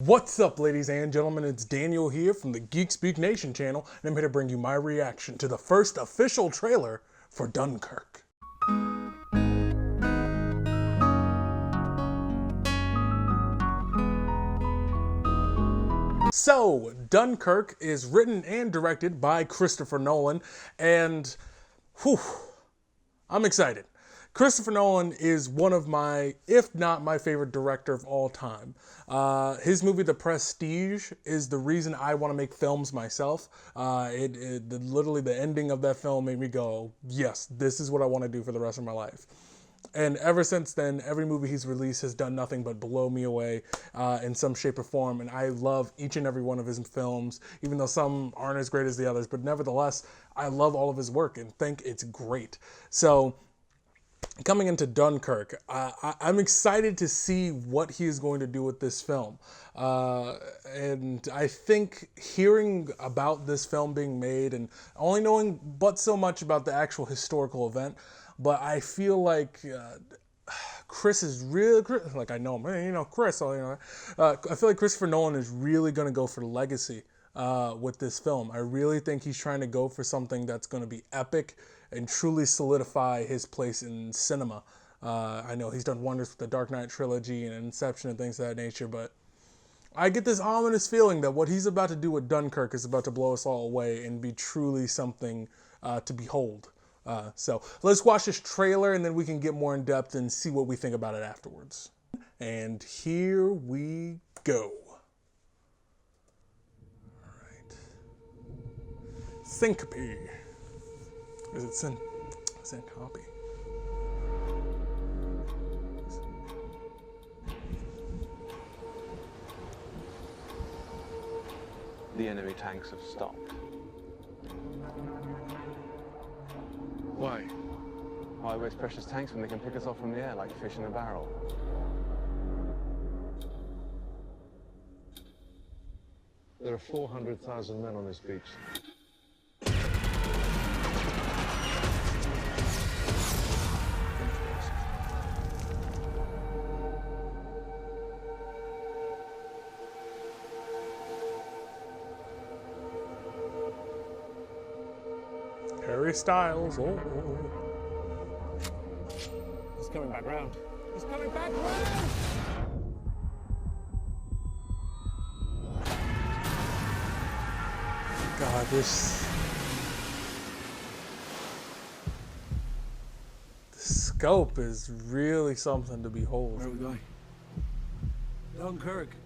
What's up, ladies and gentlemen? It's Daniel here from the Geek Speak Nation channel, and I'm here to bring you my reaction to the first official trailer for Dunkirk. So, Dunkirk is written and directed by Christopher Nolan, and whew, I'm excited. Christopher Nolan is one of my, if not my favorite director of all time. His movie, The Prestige, is the reason I want to make films myself. Literally the ending of that film made me go, yes, this is what I want to do for the rest of my life. And ever since then, every movie he's released has done nothing but blow me away in some shape or form. And I love each and every one of his films, even though some aren't as great as the others. But nevertheless, I love all of his work and think it's great. So, coming into Dunkirk, I'm excited to see what he is going to do with this film. And I think hearing about this film being made and only knowing but so much about the actual historical event, but I feel like Chris is really, like I know him, Chris, I feel like Christopher Nolan is really going to go for legacy with this film. I really think he's trying to go for something that's going to be epic and truly solidify his place in cinema. I know he's done wonders with the Dark Knight trilogy and Inception and things of that nature, but I get this ominous feeling that what he's about to do with Dunkirk is about to blow us all away and be truly something to behold. So let's watch this trailer and then we can get more in depth and see what we think about it afterwards. And here we go. All right. Syncope. Is it syncope? The enemy tanks have stopped. Why? Why waste precious tanks when they can pick us off from the air like fish in a barrel? There are 400,000 men on this beach. Harry Styles. Oh. He's coming back round. He's coming back round! God, this the scope is really something to behold. Where are we going? Dunkirk.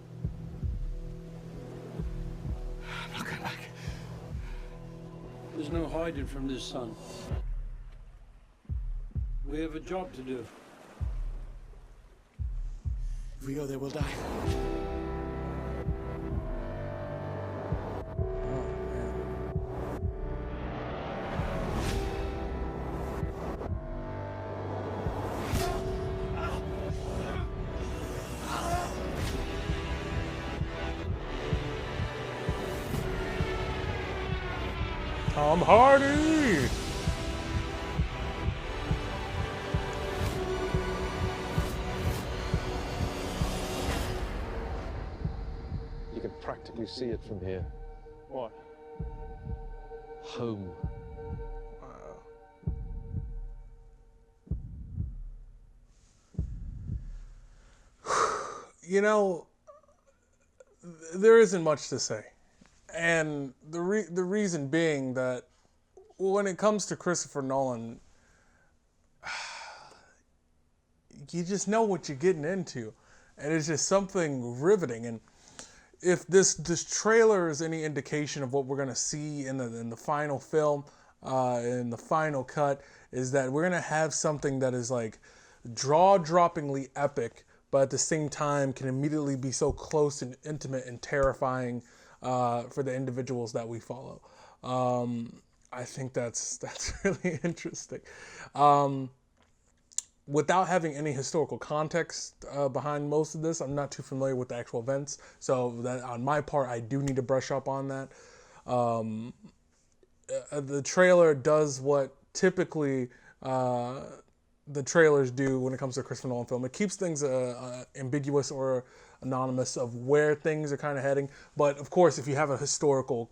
I'm not going back. There's no hiding from this sun. We have a job to do. If we go there, we'll die. Tom Hardy! You can practically see it from here. What? Home. You know, there isn't much to say. And the reason being that when it comes to Christopher Nolan, you just know what you're getting into. And it's just something riveting. And if this trailer is any indication of what we're going to see in the final film, in the final cut, is that we're going to have something that is like jaw-droppingly epic, but at the same time can immediately be so close and intimate and terrifying for the individuals that we follow. I think that's really interesting. Without having any historical context behind most of this, I'm not too familiar with the actual events. So that on my part, I do need to brush up on that. The trailer does what typically the trailers do when it comes to a Christopher Nolan film. It keeps things ambiguous or anonymous of where things are kind of heading. But of course, if you have a historical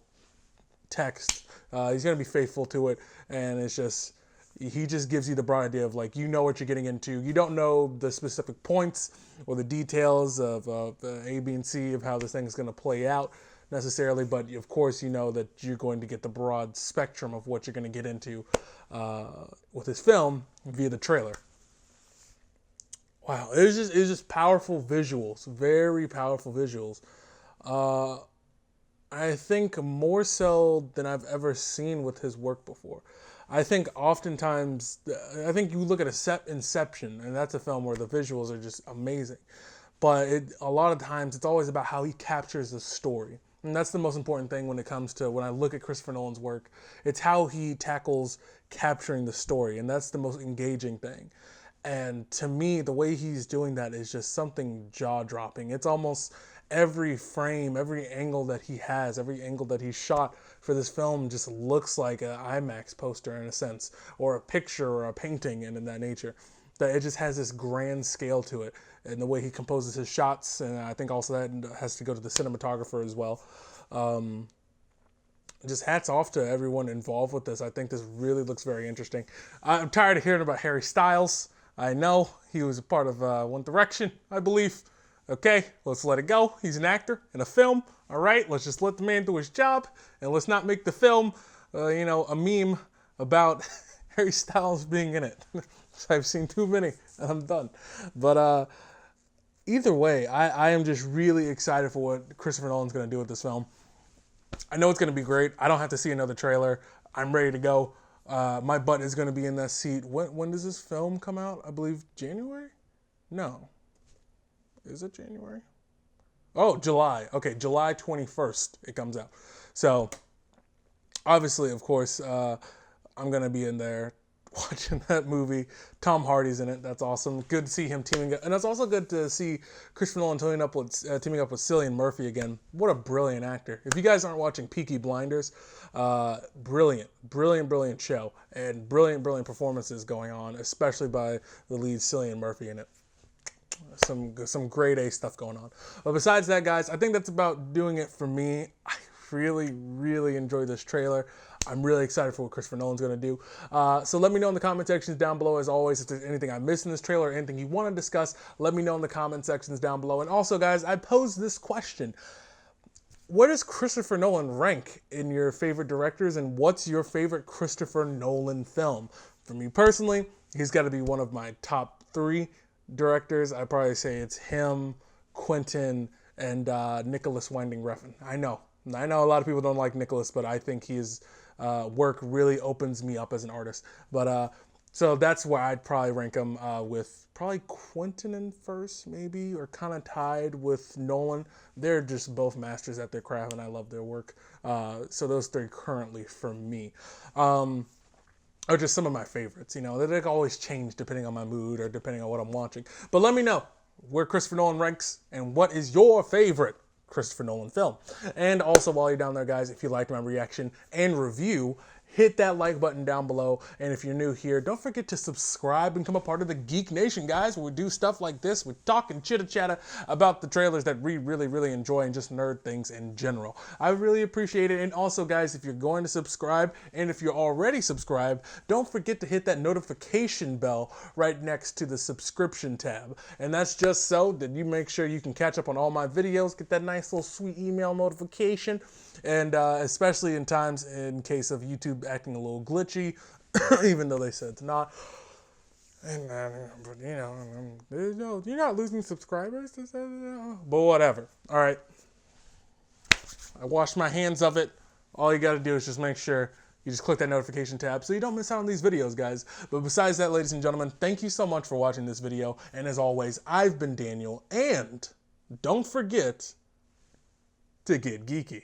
text, he's going to be faithful to it, and it's just, he just gives you the broad idea of like, you know what you're getting into. You don't know the specific points or the details of A, B, and C of how this thing is going to play out necessarily, but of course you know that you're going to get the broad spectrum of what you're going to get into with this film via the trailer. Wow, it was just powerful visuals, very powerful visuals. I think more so than I've ever seen with his work before. I think oftentimes, I think you look at Inception, and that's a film where the visuals are just amazing. But a lot of times, it's always about how he captures the story. And that's the most important thing when it comes to, when I look at Christopher Nolan's work. It's how he tackles capturing the story, and that's the most engaging thing. And to me, the way he's doing that is just something jaw-dropping. It's almost every frame, every angle that he has, every angle that he shot for this film just looks like an IMAX poster in a sense, or a picture or a painting and in that nature. That it just has this grand scale to it, and the way he composes his shots, and I think also that has to go to the cinematographer as well. Just hats off to everyone involved with this. I think this really looks very interesting. I'm tired of hearing about Harry Styles. I know he was a part of One Direction, I believe. Okay, let's let it go. He's an actor in a film. All right, let's just let the man do his job, and let's not make the film, a meme about Harry Styles being in it. I've seen too many, and I'm done. But either way, I am just really excited for what Christopher Nolan's going to do with this film. I know it's going to be great. I don't have to see another trailer. I'm ready to go. My butt is going to be in that seat. When does this film come out? I believe January? No. Is it January? Oh, July. Okay, July 21st it comes out. So, obviously, of course, I'm going to be in there watching that movie. Tom Hardy's in it. That's awesome. Good to see him teaming up. And it's also good to see Christopher Nolan teaming up with Cillian Murphy again. What a brilliant actor. If you guys aren't watching Peaky Blinders, brilliant show. And brilliant performances going on, especially by the lead Cillian Murphy in it. Some grade A stuff going on. But besides that, guys, I think that's about doing it for me. I really enjoyed this trailer. I'm really excited for what Christopher Nolan's going to do. So let me know in the comment sections down below, as always, if there's anything I missed in this trailer or anything you want to discuss. Let me know in the comment sections down below. And also, guys, I posed this question. Where does Christopher Nolan rank in your favorite directors, and what's your favorite Christopher Nolan film? For me personally, he's got to be one of my top 3 directors. I'd probably say it's him, Quentin, and Nicholas Winding Refn. I know a lot of people don't like Nicholas, but I think his work really opens me up as an artist. But so that's where I'd probably rank him, with probably Quentin in first, maybe, or kind of tied with Nolan. They're just both masters at their craft, and I love their work. So those 3 currently for me. Or just some of my favorites, they always change depending on my mood or depending on what I'm watching. But let me know where Christopher Nolan ranks and what is your favorite Christopher Nolan film. And also, while you're down there, guys, if you liked my reaction and review, hit that like button down below. And if you're new here, don't forget to subscribe and become a part of the Geek Nation, guys, where we do stuff like this. We talk and chitter-chatter about the trailers that we really enjoy, and just nerd things in general. I really appreciate it. And also, guys, if you're going to subscribe, and if you're already subscribed, don't forget to hit that notification bell right next to the subscription tab. And that's just so that you make sure you can catch up on all my videos, get that nice little sweet email notification. And especially in times in case of YouTube acting a little glitchy, even though they said it's not. And but you're not losing subscribers. But whatever. All right. I washed my hands of it. All you got to do is just make sure you just click that notification tab so you don't miss out on these videos, guys. But besides that, ladies and gentlemen, thank you so much for watching this video. And as always, I've been Daniel. And don't forget to get geeky.